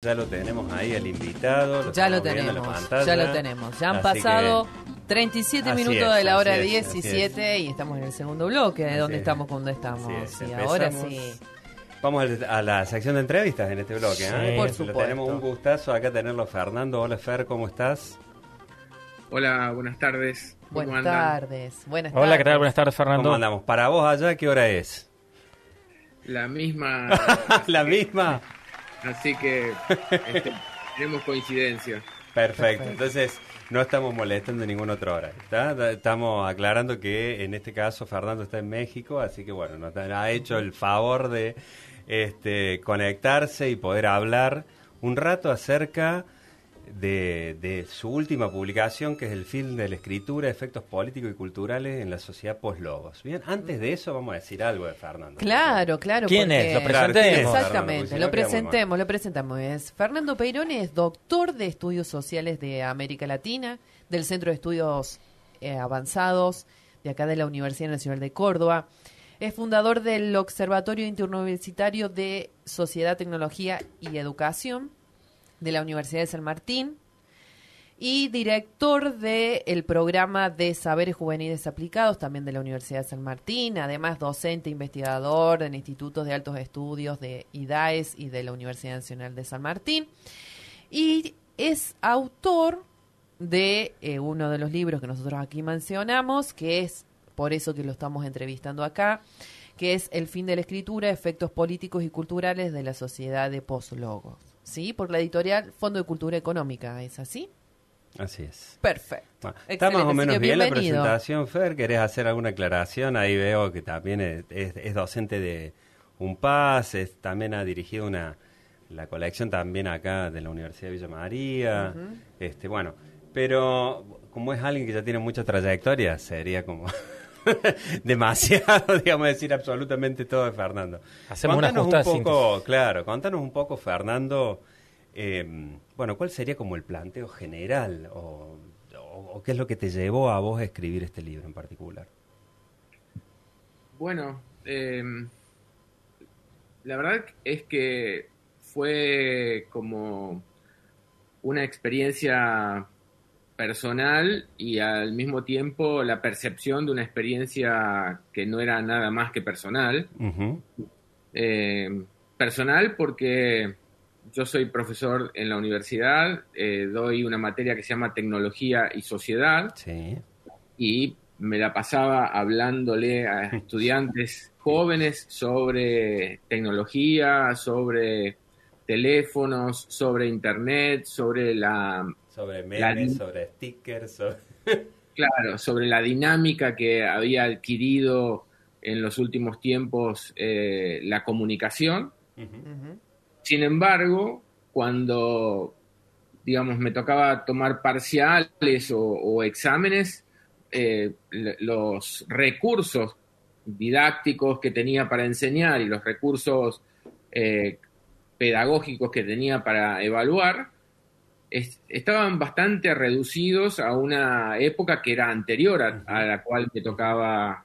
Ya lo tenemos ahí, el invitado. Ya lo tenemos, ya lo tenemos. Ya han pasado 37 minutos de la hora 17 y estamos en el segundo bloque. ¿De dónde estamos? ¿Cuándo estamos? Y ahora sí. Vamos a la sección de entrevistas en este bloque. Sí, por supuesto. Tenemos un gustazo acá tenerlo, Fernando. Hola, Fer, ¿cómo estás? Hola, buenas tardes. Buenas tardes. Hola, ¿qué tal? Buenas tardes, Fernando. ¿Cómo andamos? Para vos allá, ¿qué hora es? La misma. ¿La misma? Así que tenemos coincidencia. Perfecto. Entonces no estamos molestando en ninguna otra hora. Estamos aclarando que en este caso Fernando está en México, así que bueno, nos ha hecho el favor de conectarse y poder hablar un rato acerca de su última publicación, que es el film de la escritura, efectos políticos y culturales en la sociedad post-logos. Bien, antes de eso vamos a decir algo de Fernando. Claro. ¿Quién es? Lo presentemos. Exactamente, lo presentamos. Fernando Peirón es doctor de Estudios Sociales de América Latina, del Centro de Estudios Avanzados de acá de la Universidad Nacional de Córdoba. Es fundador del Observatorio Interuniversitario de Sociedad, Tecnología y Educación de la Universidad de San Martín y director del programa de Saberes Juveniles Aplicados también de la Universidad de San Martín, además docente investigador en institutos de altos estudios de IDAES y de la Universidad Nacional de San Martín, y es autor de uno de los libros que nosotros aquí mencionamos, que es por eso que lo estamos entrevistando acá, que es El fin de la escritura, efectos políticos y culturales de la sociedad de post-logos. ¿Sí? Por la editorial Fondo de Cultura Económica, ¿es así? Así es. Perfecto. Bueno, está más o menos bien la presentación, Fer. ¿Querés hacer alguna aclaración? Ahí veo que también es docente de UNPAS, también ha dirigido la colección también acá de la Universidad de Villa María. Bueno, pero como es alguien que ya tiene mucha trayectoria, sería como demasiado, digamos, decir absolutamente todo de Fernando. Hacemos una justa síntesis. Claro, contanos un poco, Fernando, ¿cuál sería como el planteo general o qué es lo que te llevó a vos a escribir este libro en particular? Bueno, la verdad es que fue como una experiencia personal y al mismo tiempo la percepción de una experiencia que no era nada más que personal. Uh-huh. Personal porque yo soy profesor en la universidad, doy una materia que se llama Tecnología y Sociedad. Sí. Y me la pasaba hablándole a estudiantes jóvenes sobre tecnología, sobre teléfonos, sobre internet, sobre memes, sobre stickers. Claro, sobre la dinámica que había adquirido en los últimos tiempos la comunicación. Uh-huh. Sin embargo, cuando, digamos, me tocaba tomar parciales o exámenes, los recursos didácticos que tenía para enseñar y los recursos pedagógicos que tenía para evaluar estaban bastante reducidos a una época que era anterior a la cual me tocaba,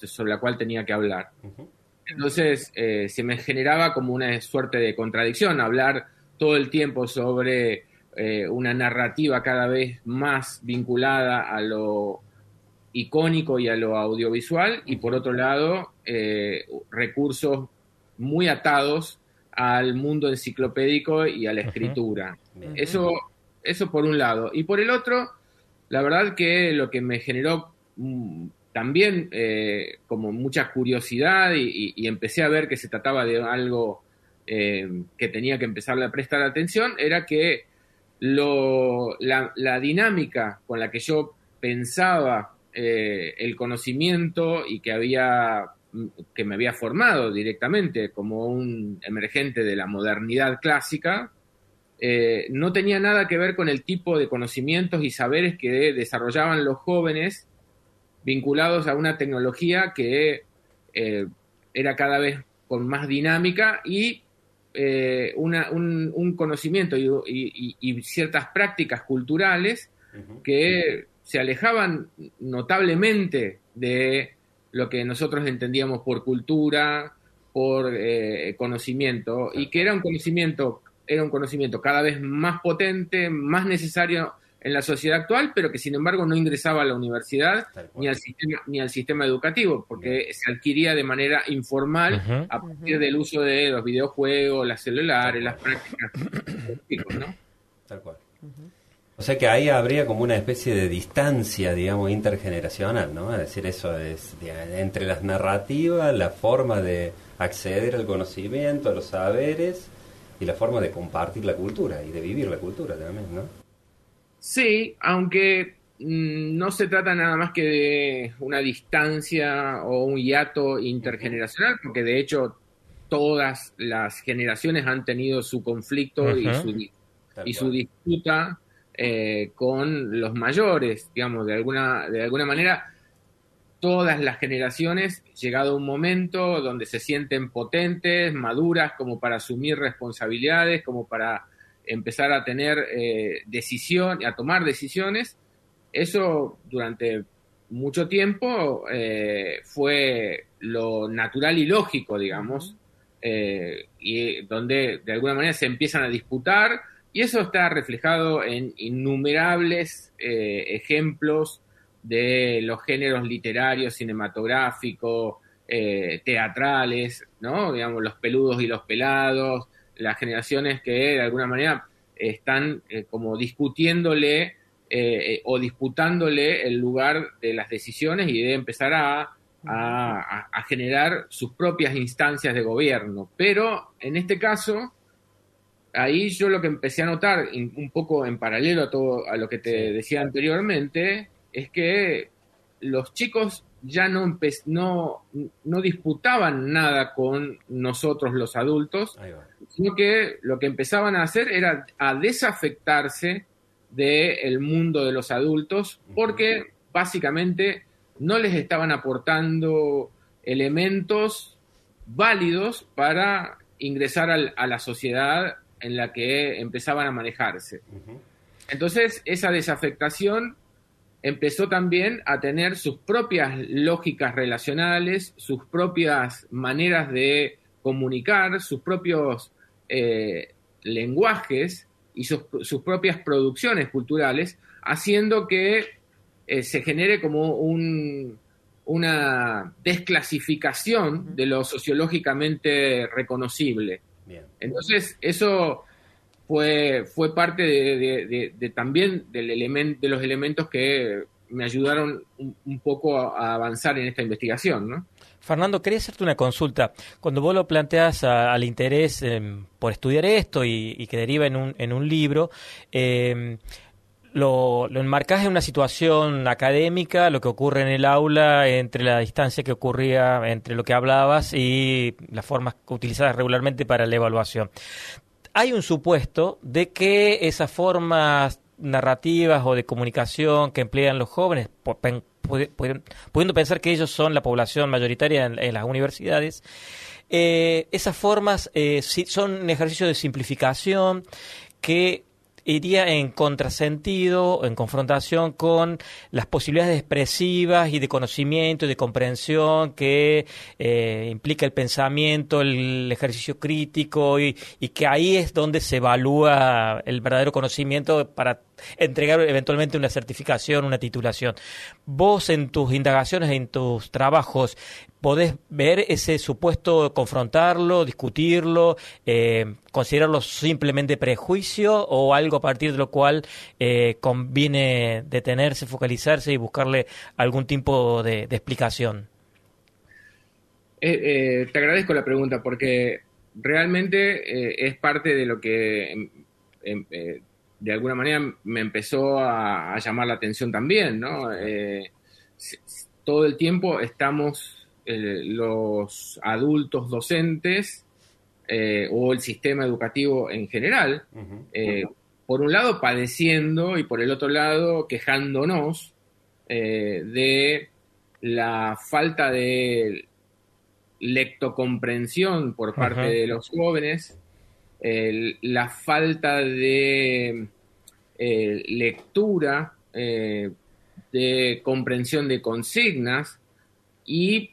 sobre la cual tenía que hablar. Uh-huh. Entonces se me generaba como una suerte de contradicción hablar todo el tiempo sobre una narrativa cada vez más vinculada a lo icónico y a lo audiovisual, y por otro lado recursos muy atados al mundo enciclopédico y a la escritura. Uh-huh. Eso por un lado. Y por el otro, la verdad que lo que me generó también como mucha curiosidad y empecé a ver que se trataba de algo que tenía que empezarle a prestar atención, era que la dinámica con la que yo pensaba el conocimiento y que me había formado directamente como un emergente de la modernidad clásica, no tenía nada que ver con el tipo de conocimientos y saberes que desarrollaban los jóvenes vinculados a una tecnología que era cada vez con más dinámica y un conocimiento y ciertas prácticas culturales uh-huh. que se alejaban notablemente de lo que nosotros entendíamos por cultura por conocimiento, y que era un conocimiento cada vez más potente, más necesario en la sociedad actual, pero que sin embargo no ingresaba a la universidad ni al sistema educativo, porque se adquiría de manera informal a partir del uso de los videojuegos, las celulares, las prácticas de los chicos, ¿no? Tal cual. O sea que ahí habría como una especie de distancia, digamos, intergeneracional, ¿no? Es decir, eso es entre las narrativas, la forma de acceder al conocimiento, a los saberes, y la forma de compartir la cultura y de vivir la cultura también, ¿no? Sí, aunque no se trata nada más que de una distancia o un hiato intergeneracional, porque de hecho todas las generaciones han tenido su conflicto y su disputa con los mayores, digamos, de alguna manera. Todas las generaciones, llegado un momento donde se sienten potentes, maduras, como para asumir responsabilidades, como para empezar a tener a tomar decisiones. Eso durante mucho tiempo fue lo natural y lógico, digamos, y donde de alguna manera se empiezan a disputar, y eso está reflejado en innumerables ejemplos de los géneros literarios, cinematográficos, teatrales, ¿no? Digamos, los peludos y los pelados, las generaciones que de alguna manera están como discutiéndole o disputándole el lugar de las decisiones y de empezar a generar sus propias instancias de gobierno. Pero en este caso, ahí yo lo que empecé a notar, un poco en paralelo a lo que te decía anteriormente, es que los chicos ya no disputaban nada con nosotros los adultos, sino que lo que empezaban a hacer era a desafectarse del mundo de los adultos, porque básicamente no les estaban aportando elementos válidos para ingresar a la sociedad en la que empezaban a manejarse. Entonces, esa desafectación empezó también a tener sus propias lógicas relacionales, sus propias maneras de comunicar, sus propios lenguajes y sus propias producciones culturales, haciendo que se genere como una desclasificación de lo sociológicamente reconocible. Bien. Entonces, eso fue parte también de los elementos que me ayudaron un poco a avanzar en esta investigación, ¿no? Fernando, quería hacerte una consulta. Cuando vos lo planteas al interés por estudiar esto y que deriva en un libro, lo enmarcás en una situación académica, lo que ocurre en el aula, entre la distancia que ocurría entre lo que hablabas y las formas utilizadas regularmente para la evaluación. Hay un supuesto de que esas formas narrativas o de comunicación que emplean los jóvenes, pudiendo pensar que ellos son la población mayoritaria en las universidades, esas formas son un ejercicio de simplificación que iría en contrasentido, en confrontación con las posibilidades expresivas y de conocimiento y de comprensión que implica el pensamiento, el ejercicio crítico y que ahí es donde se evalúa el verdadero conocimiento para entregar eventualmente una certificación, una titulación. Vos en tus indagaciones, en tus trabajos, ¿podés ver ese supuesto, confrontarlo, discutirlo, considerarlo simplemente prejuicio o algo a partir de lo cual conviene detenerse, focalizarse y buscarle algún tipo de explicación? Te agradezco la pregunta porque realmente es parte de lo que de alguna manera me empezó a llamar la atención también, ¿no? Todo el tiempo estamos los adultos docentes o el sistema educativo en general, por un lado padeciendo y por el otro lado quejándonos de la falta de lectocomprensión por parte de los jóvenes, la falta de lectura, de comprensión de consignas y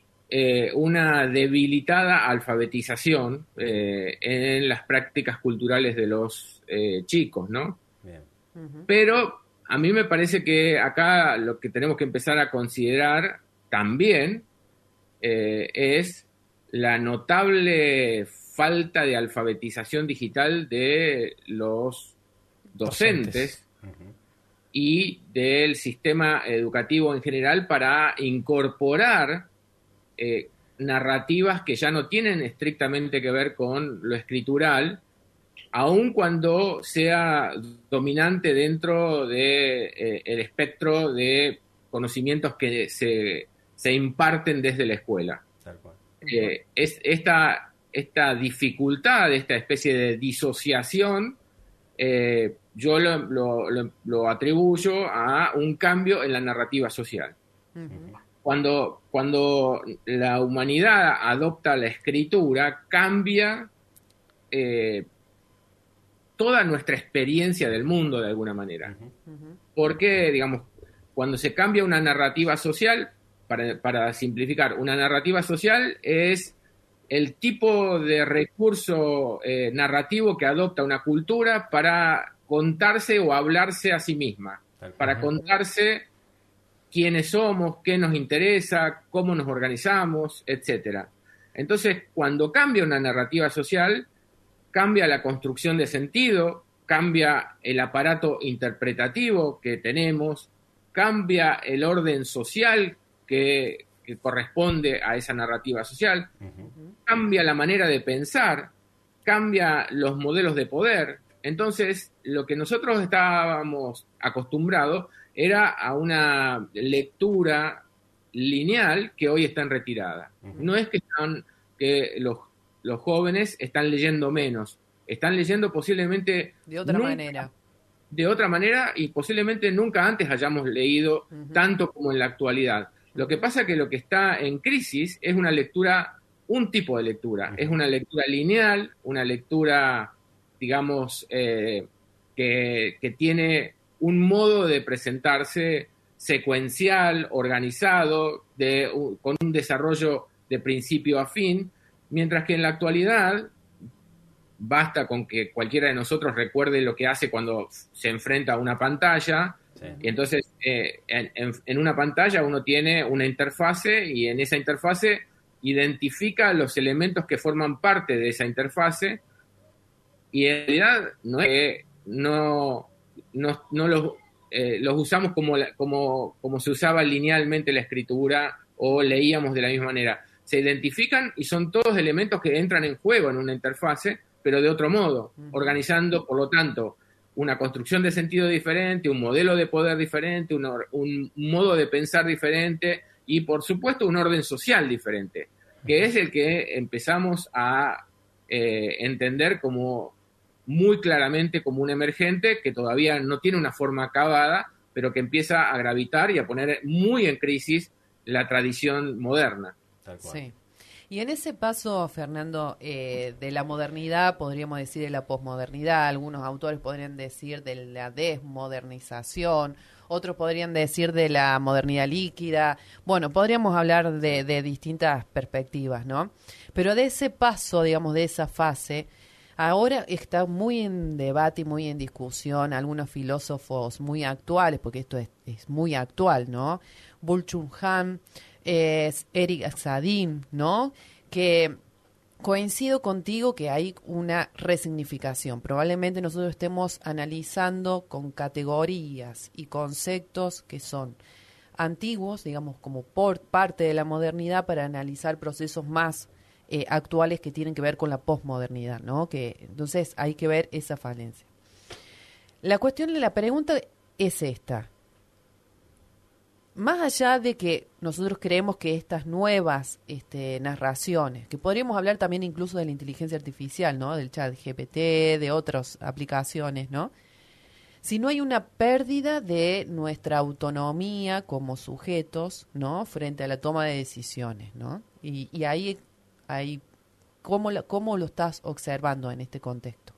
una debilitada alfabetización en las prácticas culturales de los chicos, ¿no? Bien. Pero a mí me parece que acá lo que tenemos que empezar a considerar también es la notable falta de alfabetización digital de los docentes. Y del sistema educativo en general para incorporar narrativas que ya no tienen estrictamente que ver con lo escritural, aun cuando sea dominante dentro de, el espectro de conocimientos que se imparten desde la escuela. Tal cual. Es esta dificultad, esta especie de disociación, yo lo atribuyo a un cambio en la narrativa social. Cuando la humanidad adopta la escritura, cambia toda nuestra experiencia del mundo de alguna manera. Porque, digamos, cuando se cambia una narrativa social, para simplificar, una narrativa social es el tipo de recurso narrativo que adopta una cultura para contarse o hablarse a sí misma, para contarse quiénes somos, qué nos interesa, cómo nos organizamos, etcétera. Entonces, cuando cambia una narrativa social, cambia la construcción de sentido, cambia el aparato interpretativo que tenemos, cambia el orden social que corresponde a esa narrativa social, cambia la manera de pensar, cambia los modelos de poder. Entonces, lo que nosotros estábamos acostumbrados era a una lectura lineal que hoy está en retirada. No es que los jóvenes están leyendo menos, están leyendo posiblemente de otra manera. De otra manera, y posiblemente nunca antes hayamos leído tanto como en la actualidad. Lo que pasa es que lo que está en crisis es una lectura, un tipo de lectura. Es una lectura lineal, una lectura, digamos, que tiene un modo de presentarse secuencial, organizado, con un desarrollo de principio a fin, mientras que en la actualidad basta con que cualquiera de nosotros recuerde lo que hace cuando se enfrenta a una pantalla. Sí. Y entonces en una pantalla uno tiene una interfase y en esa interfase identifica los elementos que forman parte de esa interfase, y en realidad no es que no los usamos como se usaba linealmente la escritura o leíamos de la misma manera. Se identifican y son todos elementos que entran en juego en una interfase, pero de otro modo, organizando, por lo tanto, una construcción de sentido diferente, un modelo de poder diferente, un modo de pensar diferente y, por supuesto, un orden social diferente, que es el que empezamos a entender como muy claramente como un emergente que todavía no tiene una forma acabada, pero que empieza a gravitar y a poner muy en crisis la tradición moderna. Tal cual. Sí. Y en ese paso, Fernando, de la modernidad, podríamos decir de la posmodernidad, algunos autores podrían decir de la desmodernización, otros podrían decir de la modernidad líquida. Bueno, podríamos hablar de distintas perspectivas, ¿no? Pero de ese paso, digamos, de esa fase, ahora está muy en debate y muy en discusión algunos filósofos muy actuales, porque esto es muy actual, ¿no? Byung-Chul Han, Eric Sadin, ¿no? Que coincido contigo que hay una resignificación. Probablemente nosotros estemos analizando con categorías y conceptos que son antiguos, digamos, como por parte de la modernidad, para analizar procesos más actuales que tienen que ver con la posmodernidad, ¿no? Que entonces hay que ver esa falencia. La cuestión de la pregunta es esta. Más allá de que nosotros creemos que estas nuevas narraciones, que podríamos hablar también incluso de la inteligencia artificial, ¿no? Del chat GPT, de otras aplicaciones, ¿no? Si no hay una pérdida de nuestra autonomía como sujetos, ¿no? Frente a la toma de decisiones, ¿no? Y ahí ¿cómo lo estás observando en este contexto?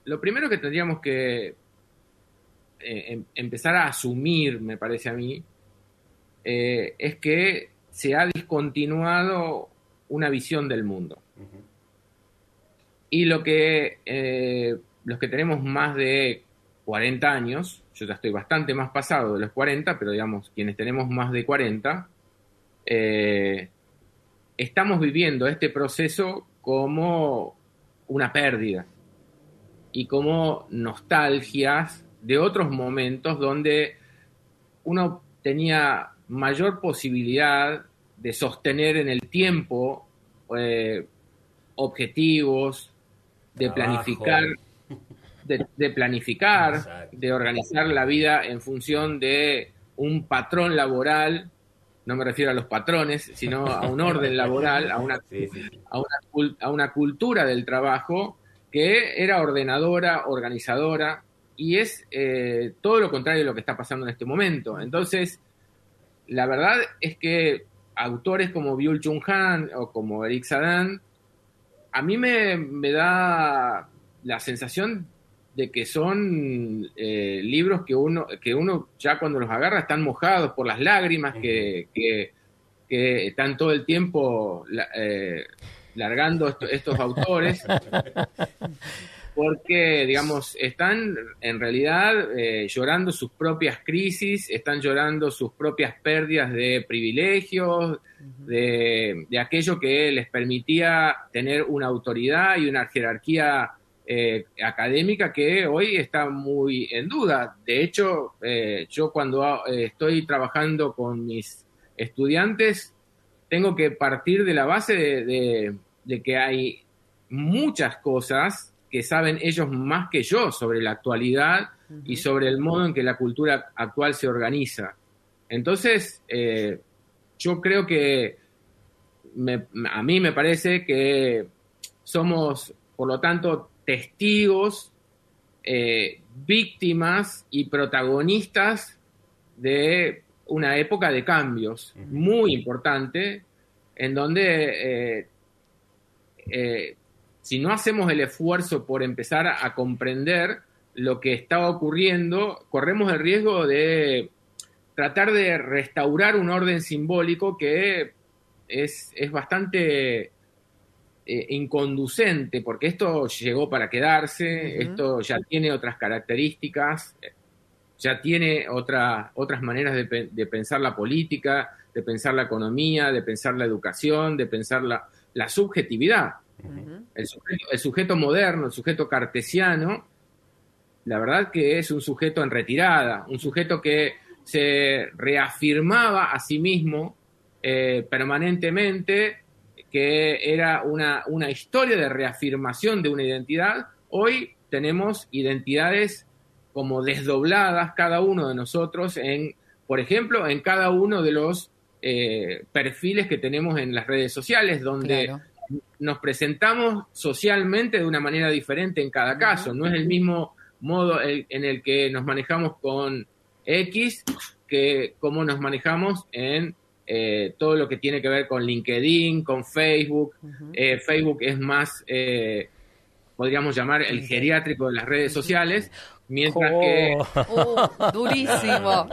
Lo primero que tendríamos que empezar a asumir, me parece a mí, es que se ha discontinuado una visión del mundo. Y los que tenemos más de 40 años, yo ya estoy bastante más pasado de los 40, pero digamos, quienes tenemos más de 40, estamos viviendo este proceso como una pérdida y como nostalgias de otros momentos donde uno tenía mayor posibilidad de sostener en el tiempo objetivos, de planificar, de organizar la vida en función de un patrón laboral. No me refiero a los patrones, sino a un orden laboral, a una cultura del trabajo que era ordenadora, organizadora, y es todo lo contrario de lo que está pasando en este momento. Entonces, la verdad es que autores como Byung-Chul Han o como Eric Sadan, a mí me da la sensación de que son libros que uno ya cuando los agarra están mojados por las lágrimas que están todo el tiempo largando estos autores, porque, digamos, están en realidad llorando sus propias crisis, están llorando sus propias pérdidas de privilegios, de aquello que les permitía tener una autoridad y una jerarquía académica que hoy está muy en duda. De hecho, yo cuando estoy trabajando con mis estudiantes, tengo que partir de la base de que hay muchas cosas que saben ellos más que yo sobre la actualidad y sobre el modo en que la cultura actual se organiza. Entonces, yo creo que a mí me parece que somos, por lo tanto, testigos, víctimas y protagonistas de una época de cambios muy importante, en donde si no hacemos el esfuerzo por empezar a comprender lo que está ocurriendo, corremos el riesgo de tratar de restaurar un orden simbólico que es bastante inconducente, porque esto llegó para quedarse, esto ya tiene otras características, ya tiene otras maneras de pensar la política, de pensar la economía, de pensar la educación, de pensar la subjetividad. El sujeto moderno, el sujeto cartesiano, la verdad que es un sujeto en retirada, un sujeto que se reafirmaba a sí mismo permanentemente, que era una historia de reafirmación de una identidad. Hoy tenemos identidades como desdobladas, cada uno de nosotros, por ejemplo, en cada uno de los perfiles que tenemos en las redes sociales, donde nos presentamos socialmente de una manera diferente en cada caso. No es el mismo modo en el que nos manejamos con X que cómo nos manejamos en todo lo que tiene que ver con LinkedIn, con Facebook. Facebook es más, podríamos llamar, el geriátrico de las redes sociales. Mientras que... durísimo.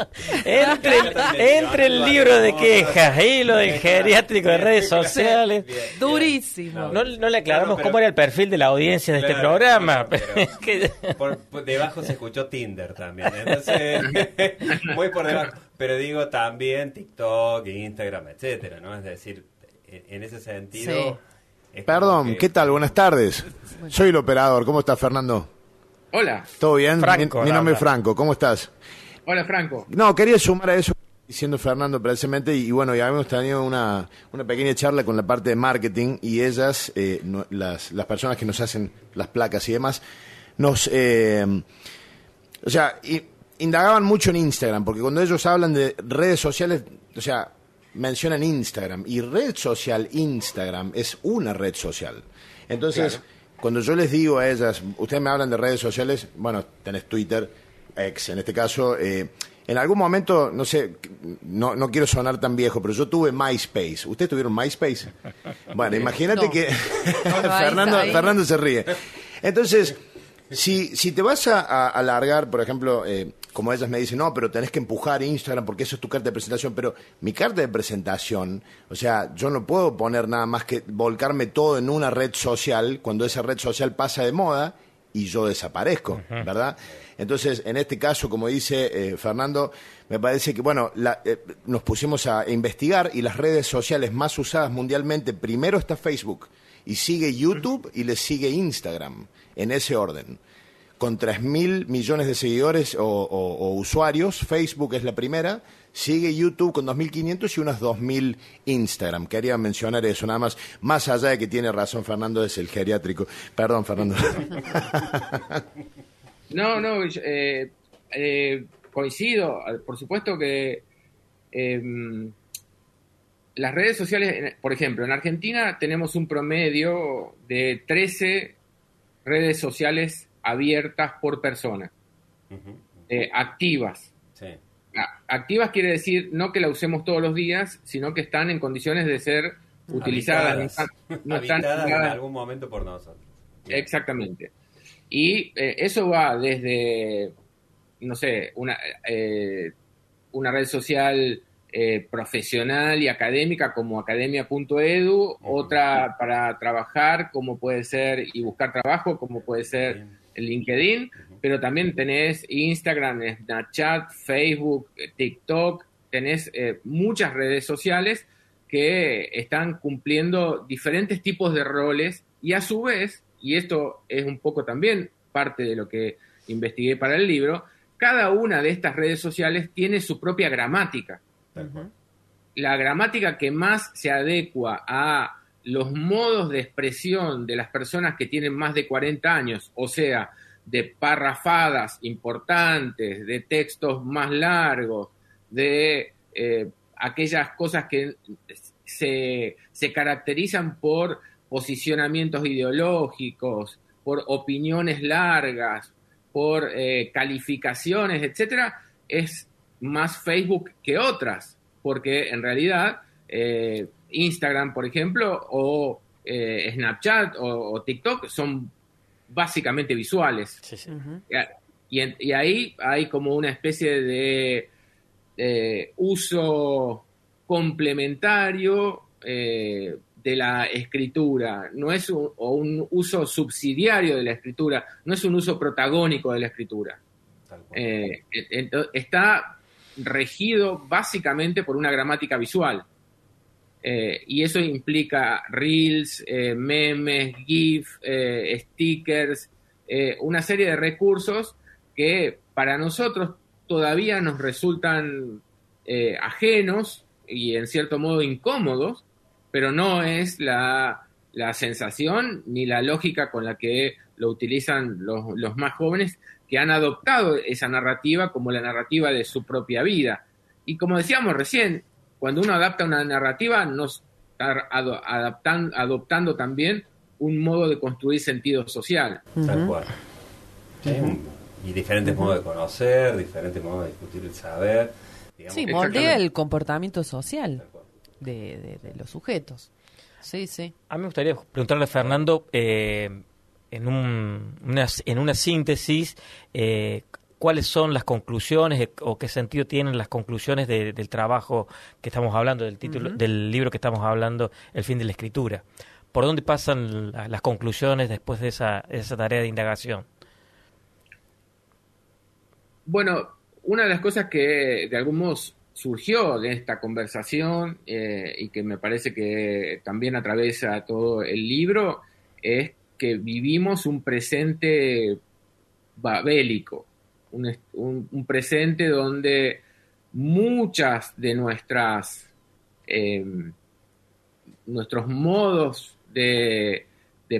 Entre el libro de quejas y lo del geriátrico de redes sociales. Bien. Durísimo. No le aclaramos cómo era el perfil de la audiencia de este programa. Por debajo se escuchó Tinder también. Entonces, muy por debajo. Pero digo también TikTok, Instagram, etcétera, ¿no? Es decir, en ese sentido... Sí. Perdón, ¿qué tal? Buenas tardes. Soy el operador. ¿Cómo estás, Fernando? Hola. ¿Todo bien? Franco, mi nombre es Franco. ¿Cómo estás? Hola, Franco. No, quería sumar a eso diciendo Fernando precisamente, y bueno, ya hemos tenido una pequeña charla con la parte de marketing, y ellas, las personas que nos hacen las placas y demás, indagaban mucho en Instagram, porque cuando ellos hablan de redes sociales, o sea, mencionan Instagram, y red social Instagram es una red social. Entonces... Claro. Cuando yo les digo a ellas, ustedes me hablan de redes sociales, bueno, tenés Twitter, X en este caso, en algún momento, no sé, no quiero sonar tan viejo, pero yo tuve MySpace. ¿Ustedes tuvieron MySpace? Bueno, imagínate que Fernando se ríe. Entonces, si te vas a alargar, por ejemplo, como ellas me dicen, no, pero tenés que empujar Instagram porque eso es tu carta de presentación. Pero mi carta de presentación, o sea, yo no puedo poner nada más que volcarme todo en una red social cuando esa red social pasa de moda y yo desaparezco, ¿verdad? Entonces, en este caso, como dice Fernando, me parece que, bueno, nos pusimos a investigar y las redes sociales más usadas mundialmente, primero está Facebook y sigue YouTube y le sigue Instagram, en ese orden. Con 3.000 millones de seguidores o usuarios, Facebook es la primera, sigue YouTube con 2.500 y unos 2.000 Instagram. Quería mencionar eso, nada más allá de que tiene razón Fernando, es el geriátrico. Perdón, Fernando. No, coincido. Por supuesto que las redes sociales, por ejemplo, en Argentina tenemos un promedio de 13 redes sociales abiertas por persona, activas. Sí. Activas quiere decir no que la usemos todos los días, sino que están en condiciones de ser utilizadas. No están en algún momento por nosotros. Bien. Exactamente. Y eso va desde, no sé, una red social profesional y académica como academia.edu, otra para trabajar como puede ser y buscar trabajo como puede ser el LinkedIn, pero también tenés Instagram, Snapchat, Facebook, TikTok, tenés muchas redes sociales que están cumpliendo diferentes tipos de roles y a su vez, y esto es un poco también parte de lo que investigué para el libro, cada una de estas redes sociales tiene su propia gramática. La gramática que más se adecua a los modos de expresión de las personas que tienen más de 40 años, o sea, de parrafadas importantes, de textos más largos, de aquellas cosas que se caracterizan por posicionamientos ideológicos, por opiniones largas, por calificaciones, etcétera, es más Facebook que otras, porque en realidad Instagram, por ejemplo, o Snapchat o TikTok son básicamente visuales. Sí, sí. Y ahí hay como una especie de uso complementario de la escritura, no es un uso subsidiario de la escritura, no es un uso protagónico de la escritura. Está regido básicamente por una gramática visual. Y eso implica reels, memes, GIF, stickers, una serie de recursos que para nosotros todavía nos resultan ajenos y en cierto modo incómodos, pero no es la sensación ni la lógica con la que lo utilizan los más jóvenes, que han adoptado esa narrativa como la narrativa de su propia vida. Y como decíamos recién, cuando uno adapta una narrativa, nos está adoptando también un modo de construir sentido social. Tal cual. Sí, y diferentes modos de conocer, diferentes modos de discutir el saber. Digamos. Sí, moldea el comportamiento social de los sujetos. Sí, sí. A mí me gustaría preguntarle a Fernando, en una síntesis, ¿cuáles son las conclusiones o qué sentido tienen las conclusiones del trabajo que estamos hablando, del título del libro que estamos hablando, El fin de la escritura? ¿Por dónde pasan las conclusiones después de esa tarea de indagación? Bueno, una de las cosas que de algún modo surgió de esta conversación y que me parece que también atraviesa todo el libro es que vivimos un presente bélico, un presente donde muchas de nuestros modos de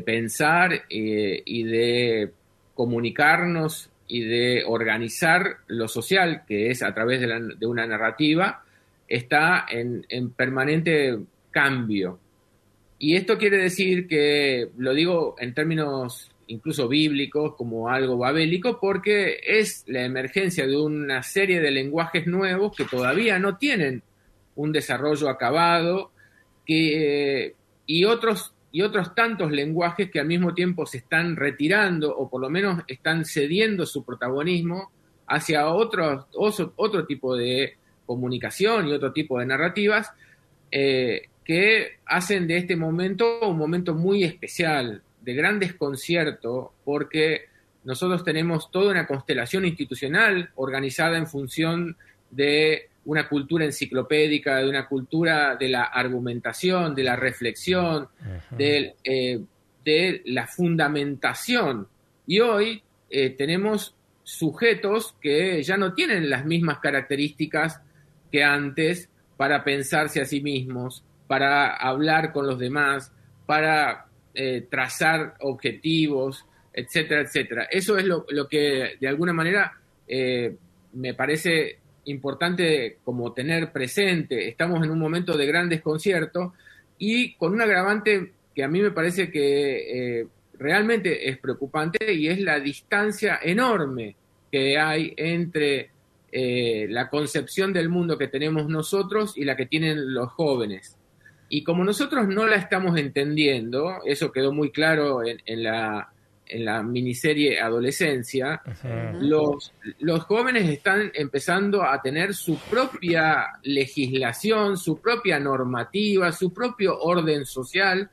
pensar y de comunicarnos y de organizar lo social, que es a través de una narrativa, está en permanente cambio. Y esto quiere decir que, lo digo en términos incluso bíblicos, como algo babélico, porque es la emergencia de una serie de lenguajes nuevos que todavía no tienen un desarrollo acabado, y otros tantos lenguajes que al mismo tiempo se están retirando o por lo menos están cediendo su protagonismo hacia otro tipo de comunicación y otro tipo de narrativas que hacen de este momento un momento muy especial, de gran desconcierto, porque nosotros tenemos toda una constelación institucional organizada en función de una cultura enciclopédica, de una cultura de la argumentación, de la reflexión, de la fundamentación. Y hoy tenemos sujetos que ya no tienen las mismas características que antes para pensarse a sí mismos, para hablar con los demás, para trazar objetivos, etcétera, etcétera. Eso es lo que de alguna manera me parece importante como tener presente. Estamos en un momento de gran desconcierto y con un agravante que a mí me parece que realmente es preocupante, y es la distancia enorme que hay entre la concepción del mundo que tenemos nosotros y la que tienen los jóvenes. Y como nosotros no la estamos entendiendo, eso quedó muy claro en la miniserie Adolescencia, los jóvenes están empezando a tener su propia legislación, su propia normativa, su propio orden social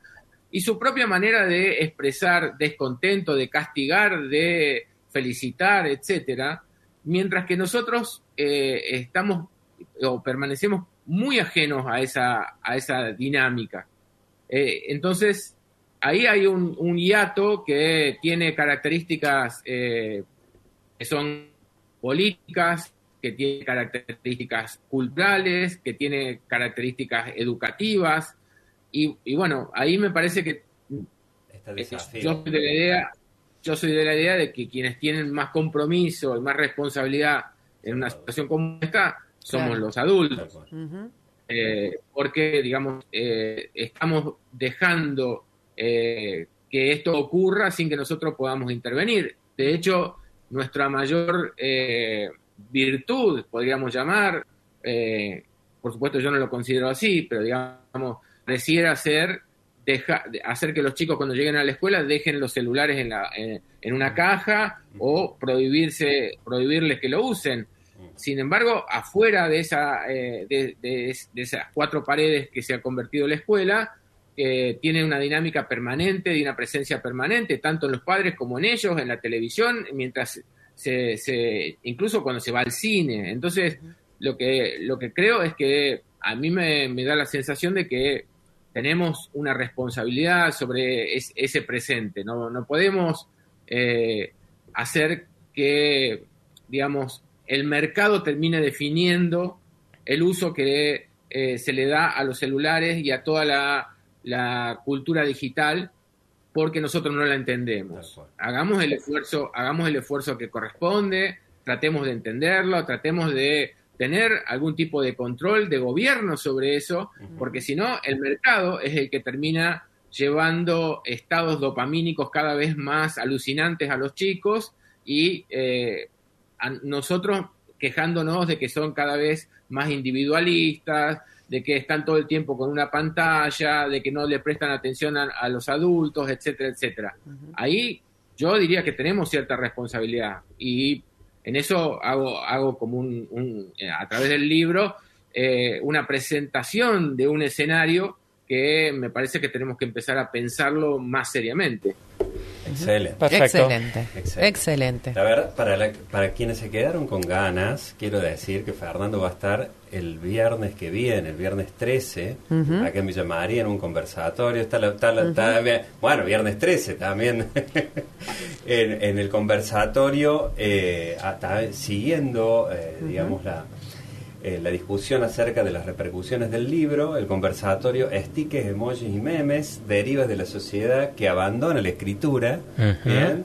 y su propia manera de expresar descontento, de castigar, de felicitar, etcétera, mientras que nosotros estamos o permanecemos muy ajenos a esa dinámica. Entonces, ahí hay un hiato que tiene características que son políticas, que tiene características culturales, que tiene características educativas, y bueno, ahí me parece que yo soy de la idea de que quienes tienen más compromiso y más responsabilidad en una situación como esta somos los adultos. Porque, digamos, estamos dejando que esto ocurra sin que nosotros podamos intervenir. De hecho, nuestra mayor virtud, podríamos llamar, por supuesto yo no lo considero así, pero digamos, pareciera ser hacer que los chicos cuando lleguen a la escuela dejen los celulares en una caja o prohibirles que lo usen. Sin embargo, afuera de esas cuatro paredes que se ha convertido la escuela, tiene una dinámica permanente, de una presencia permanente, tanto en los padres como en ellos, en la televisión, mientras incluso cuando se va al cine. Entonces, lo que creo es que a mí me da la sensación de que tenemos una responsabilidad sobre ese presente. No podemos hacer que, digamos, el mercado termine definiendo el uso que se le da a los celulares y a toda la cultura digital, porque nosotros no la entendemos. Hagamos el esfuerzo que corresponde, tratemos de entenderlo, tratemos de tener algún tipo de control de gobierno sobre eso, porque si no, el mercado es el que termina llevando estados dopamínicos cada vez más alucinantes a los chicos, y a nosotros quejándonos de que son cada vez más individualistas, de que están todo el tiempo con una pantalla, de que no le prestan atención a los adultos, etcétera, etcétera. Ahí yo diría que tenemos cierta responsabilidad, y en eso hago como a través del libro una presentación de un escenario que me parece que tenemos que empezar a pensarlo más seriamente. Excelente. Perfecto. Excelente. A ver, para quienes se quedaron con ganas, quiero decir que Fernando va a estar el viernes que viene, el viernes 13, acá en Villa María, en un conversatorio. Bueno, viernes 13 también, en el conversatorio, siguiendo, digamos, la discusión acerca de las repercusiones del libro, el conversatorio Stickers, Emojis y Memes, derivas de la sociedad que abandona la escritura, ¿bien?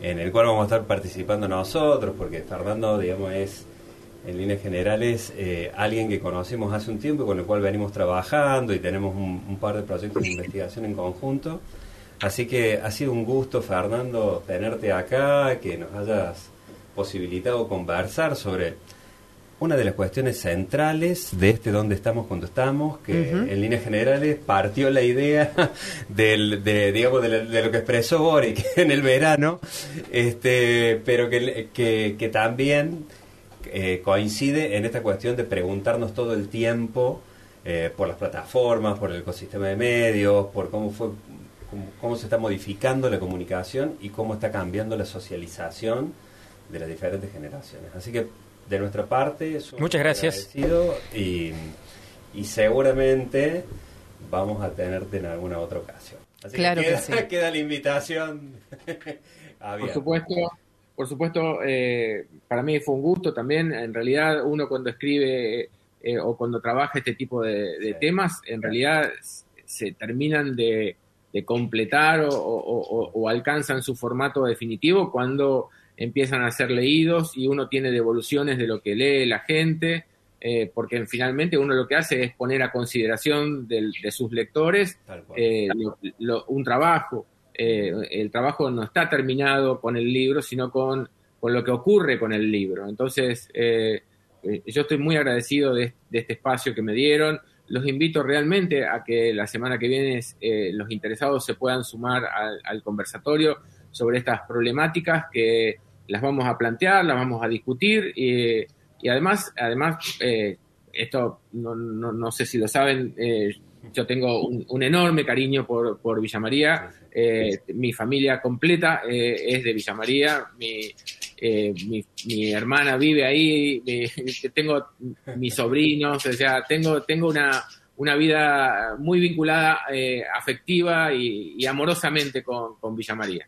En el cual vamos a estar participando nosotros, porque Fernando, digamos, es, en líneas generales, alguien que conocimos hace un tiempo y con el cual venimos trabajando, y tenemos un par de proyectos de investigación en conjunto. Así que ha sido un gusto, Fernando, tenerte acá, que nos hayas posibilitado conversar sobre una de las cuestiones centrales de Dónde estamos cuando estamos, que en líneas generales partió la idea de lo que expresó Boric en el verano, pero que también coincide en esta cuestión de preguntarnos todo el tiempo por las plataformas, por el ecosistema de medios, por cómo se está modificando la comunicación y cómo está cambiando la socialización de las diferentes generaciones. Así que de nuestra parte, muchas gracias. Y seguramente vamos a tenerte en alguna otra ocasión. Así claro que queda la invitación abierta. Por supuesto, para mí fue un gusto también. En realidad, uno cuando escribe o cuando trabaja este tipo de temas, en realidad se terminan de completar o alcanzan su formato definitivo cuando empiezan a ser leídos y uno tiene devoluciones de lo que lee la gente, porque finalmente uno lo que hace es poner a consideración de sus lectores un trabajo. El trabajo no está terminado con el libro, sino con lo que ocurre con el libro. Entonces, yo estoy muy agradecido de este espacio que me dieron. Los invito realmente a que la semana que viene los interesados se puedan sumar al conversatorio sobre estas problemáticas que las vamos a plantear, las vamos a discutir y además esto no sé si lo saben, yo tengo un enorme cariño por Villa María. Mi familia completa es de Villa María. Mi hermana vive ahí. Tengo mis sobrinos. O sea, tengo una vida muy vinculada afectiva y amorosamente con Villa María.